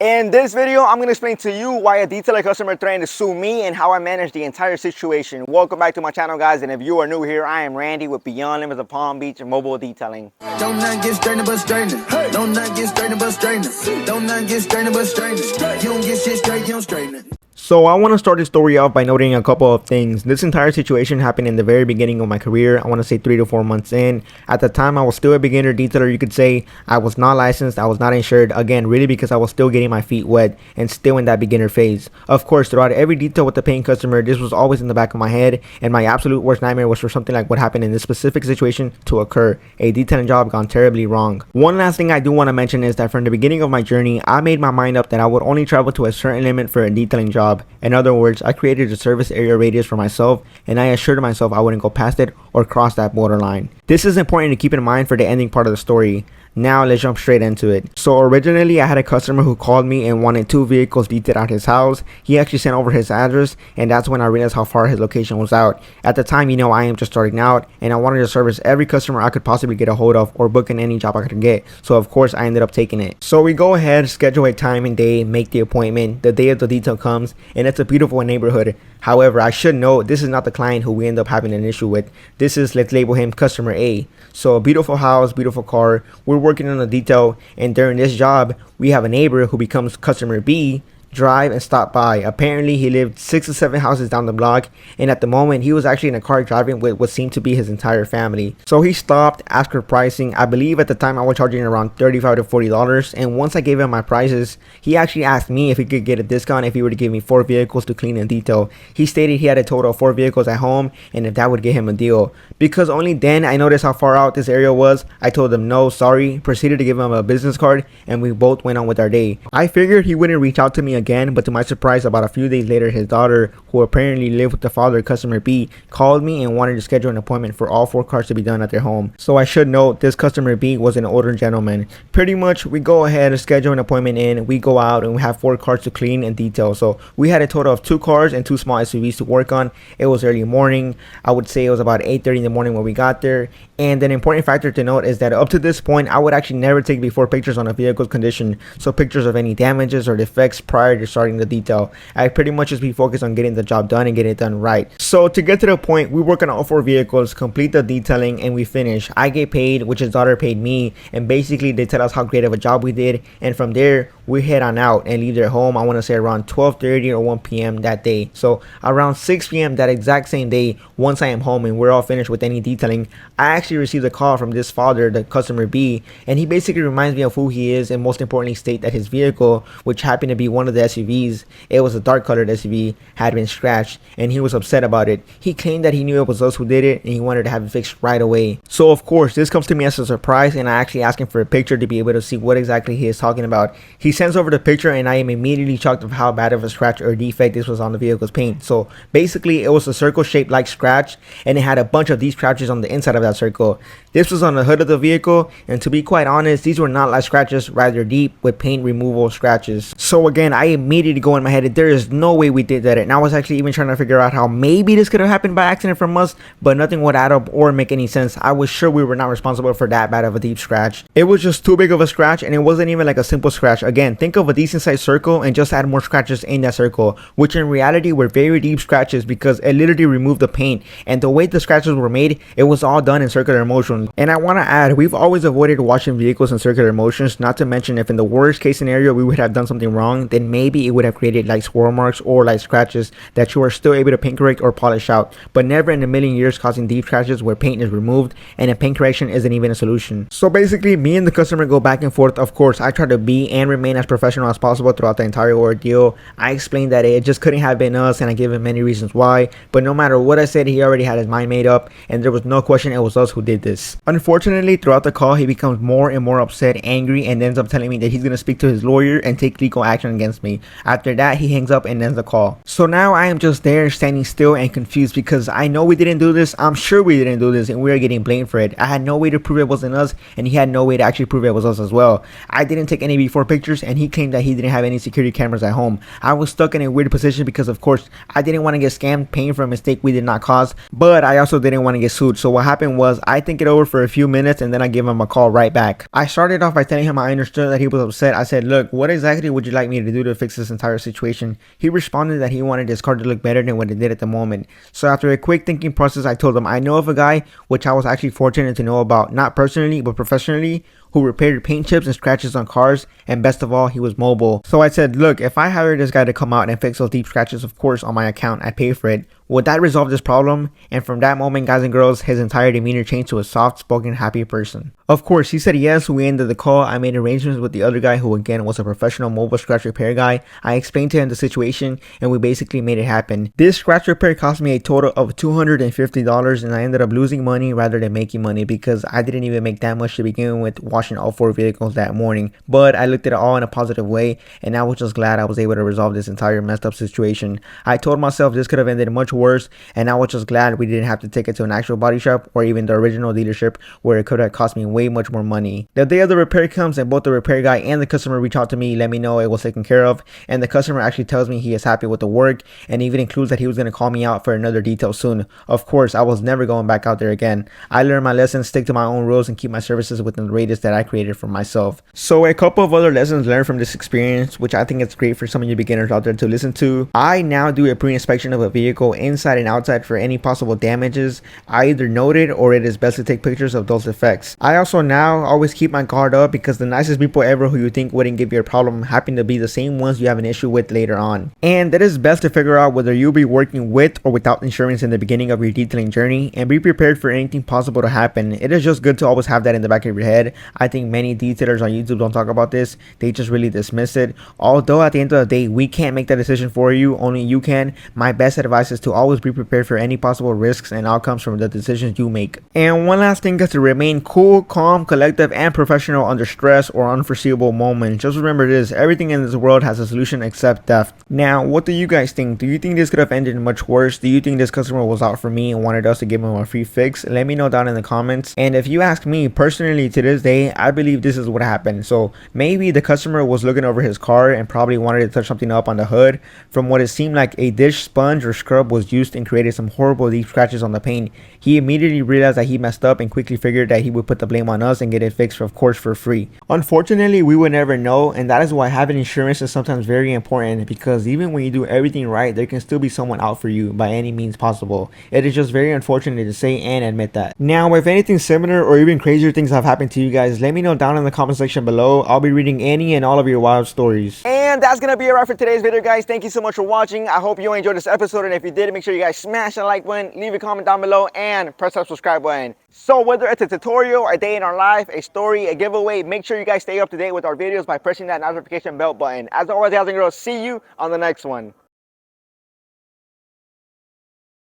In this video, I'm going to explain to you why a detailer customer threatened to sue me and how I managed the entire situation. Welcome back to my channel, guys, and if you are new here, I am Randy with Beyond Limits of Palm Beach Mobile Detailing. Don't not get strained but strained. Don't not get strained but strained. Don't not get strained but strained. You don't get shit straight, you don't straighten it. So I want to start this story off by noting a couple of things. This entire situation happened in the very beginning of my career. I want to say 3 to 4 months in. At the time, I was still a beginner detailer, you could say. I was not licensed, I was not insured. Again, really because I was still getting my feet wet and still in that beginner phase. Of course, throughout every detail with the paying customer, this was always in the back of my head. And my absolute worst nightmare was for something like what happened in this specific situation to occur. A detailing job gone terribly wrong. One last thing I do want to mention is that from the beginning of my journey, I made my mind up that I would only travel to a certain limit for a detailing job. In other words, I created a service area radius for myself, and I assured myself I wouldn't go past it or cross that borderline. This is important to keep in mind for the ending part of the story. Now let's jump straight into it. So originally I had a customer who called me and wanted 2 vehicles detailed at his house. He actually sent over his address, and that's when I realized how far his location was out. At the time, you know, I am just starting out and I wanted to service every customer I could possibly get a hold of or book in any job I could get. So of course I ended up taking it. So we go ahead, schedule a time and day, make the appointment. The day of the detail comes and it's a beautiful neighborhood. However, I should note this is not the client who we end up having an issue with. This is, let's label him customer A. So a beautiful house, beautiful car. We're working on the detail, and during this job, we have a neighbor who becomes customer B, drive and stop by. Apparently he lived 6 to 7 houses down the block, and at the moment he was actually in a car driving with what seemed to be his entire family. So he stopped, asked for pricing. I believe at the time I was charging around $35 to $40, and once I gave him my prices, he actually asked me if he could get a discount if he were to give me 4 vehicles to clean and detail. He stated he had a total of 4 vehicles at home and if that would get him a deal. Because only then I noticed how far out this area was, I told him no, sorry, proceeded to give him a business card, and we both went on with our day. I figured he wouldn't reach out to me again, but to my surprise, about a few days later, his daughter, who apparently lived with the father, customer B, called me and wanted to schedule an appointment for all 4 cars to be done at their home. So I should note, this customer B was an older gentleman. Pretty much, we go ahead and schedule an appointment in, we go out and we have 4 cars to clean and detail. So we had a total of 2 cars and 2 small SUVs to work on. It was early morning. I would say it was about 8:30 in the morning when we got there. And an important factor to note is that up to this point, I would actually never take before pictures on a vehicle's condition. So pictures of any damages or defects prior to starting the detail. I pretty much just be focused on getting the job done and getting it done right. So to get to the point, we work on all 4 vehicles, complete the detailing, and we finish. I get paid, which his daughter paid me, and basically they tell us how great of a job we did, and from there we head on out and leave their home. I want to say around 12:30 or 1 p.m. that day. So around 6 p.m. that exact same day, once I am home and we're all finished with any detailing, I actually received a call from this father, the customer B, and he basically reminds me of who he is, and most importantly state that his vehicle, which happened to be one of the SUVs, it was a dark colored SUV, had been scratched, and he was upset about it. He claimed that he knew it was us who did it and he wanted to have it fixed right away. So of course this comes to me as a surprise, and I actually asked him for a picture to be able to see what exactly he is talking about. He sends over the picture and I am immediately shocked of how bad of a scratch or defect this was on the vehicle's paint. So basically it was a circle shaped like scratch, and it had a bunch of these scratches on the inside of that circle. This was on the hood of the vehicle, and to be quite honest, these were not light scratches, rather deep with paint removal scratches. So again, I immediately go in my head, there is no way we did that. And I was actually even trying to figure out how maybe this could have happened by accident from us, but nothing would add up or make any sense. I was sure we were not responsible for that bad of a deep scratch. It was just too big of a scratch, and it wasn't even like a simple scratch. Again, think of a decent sized circle and just add more scratches in that circle, which in reality were very deep scratches because it literally removed the paint, and the way the scratches were made, it was all done in circular motion. And I want to add, we've always avoided washing vehicles in circular motions, not to mention if in the worst case scenario we would have done something wrong, then maybe it would have created like swirl marks or like scratches that you are still able to paint correct or polish out, but never in a million years causing deep scratches where paint is removed and a paint correction isn't even a solution. So basically me and the customer go back and forth. Of course I try to be and remain as professional as possible throughout the entire ordeal. I explained that it just couldn't have been us, and I gave him many reasons why, but no matter what I said, he already had his mind made up, and there was no question it was us who did this. Unfortunately, throughout the call, he becomes more and more upset, angry, and ends up telling me that he's going to speak to his lawyer and take legal action against me. After that, he hangs up and ends the call. So now I am just there standing still and confused because I know we didn't do this, I'm sure we didn't do this, and we are getting blamed for it. I had no way to prove it wasn't us, and he had no way to actually prove it was us as well. I didn't take any before pictures, and he claimed that he didn't have any security cameras at home. I was stuck in a weird position because of course I didn't want to get scammed paying for a mistake we did not cause, but I also didn't want to get sued. So what happened was I think it over for a few minutes and then I gave him a call right back. I started off by telling him I understood that he was upset. I said, look, what exactly would you like me to do to fix this entire situation? He responded that he wanted his car to look better than what it did at the moment. So after a quick thinking process, I told him I know of a guy, which I was actually fortunate to know about, not personally but professionally, who repaired paint chips and scratches on cars, and best of all, he was mobile. So I said, look, if I hire this guy to come out and fix those deep scratches, of course, on my account, I pay for it. Would that resolve this problem? And from that moment, guys and girls, his entire demeanor changed to a soft-spoken, happy person. Of course, he said yes. We ended the call. I made arrangements with the other guy, who again was a professional mobile scratch repair guy. I explained to him the situation and we basically made it happen. This scratch repair cost me a total of $250, and I ended up losing money rather than making money because I didn't even make that much to begin with washing all 4 vehicles that morning. But I looked at it all in a positive way, and I was just glad I was able to resolve this entire messed up situation. I told myself this could have ended much worse, and I was just glad we didn't have to take it to an actual body shop or even the original dealership where it could have cost me way much more money. The day of the repair comes and both the repair guy and the customer reach out to me, let me know it was taken care of, and the customer actually tells me he is happy with the work and even includes that he was going to call me out for another detail soon. Of course, I was never going back out there again. I learned my lesson, stick to my own rules, and keep my services within the radius that I created for myself. So a couple of other lessons learned from this experience, which I think it's great for some of you beginners out there to listen to. I now do a pre-inspection of a vehicle inside and outside for any possible damages. I either note it or it is best to take pictures of those effects. I also now always keep my guard up because the nicest people ever who you think wouldn't give you a problem happen to be the same ones you have an issue with later on. And it is best to figure out whether you'll be working with or without insurance in the beginning of your detailing journey, and be prepared for anything possible to happen. It is just good to always have that in the back of your head. I think many detailers on YouTube don't talk about this. They just really dismiss it. Although at the end of the day, we can't make that decision for you, only you can. My best advice is to always be prepared for any possible risks and outcomes from the decisions you make. And one last thing is to remain cool, calm, collective, and professional under stress or unforeseeable moments. Just remember this, everything in this world has a solution except death. Now, what do you guys think? Do you think this could have ended much worse? Do you think this customer was out for me and wanted us to give him a free fix? Let me know down in the comments. And if you ask me personally, to this day, I believe this is what happened. So maybe the customer was looking over his car and probably wanted to touch something up on the hood. From what it seemed like, a dish sponge or scrub was used and created some horrible deep scratches on the paint. He immediately realized that he messed up and quickly figured that he would put the blame on us and get it fixed, of course, for free. Unfortunately, we would never know, and that is why having insurance is sometimes very important, because even when you do everything right, there can still be someone out for you by any means possible. It is just very unfortunate to say and admit that. Now, if anything similar or even crazier things have happened to you guys, let me know down in the comment section below. I'll be reading any and all of your wild stories. And that's gonna be it right for today's video, guys. Thank you so much for watching. I hope you enjoyed this episode, and if you did, make sure you guys smash that like button, leave a comment down below, and press that subscribe button. So whether it's a tutorial, a day in our life, a story, a giveaway, make sure you guys stay up to date with our videos by pressing that notification bell button. As always, guys and girls, see you on the next one.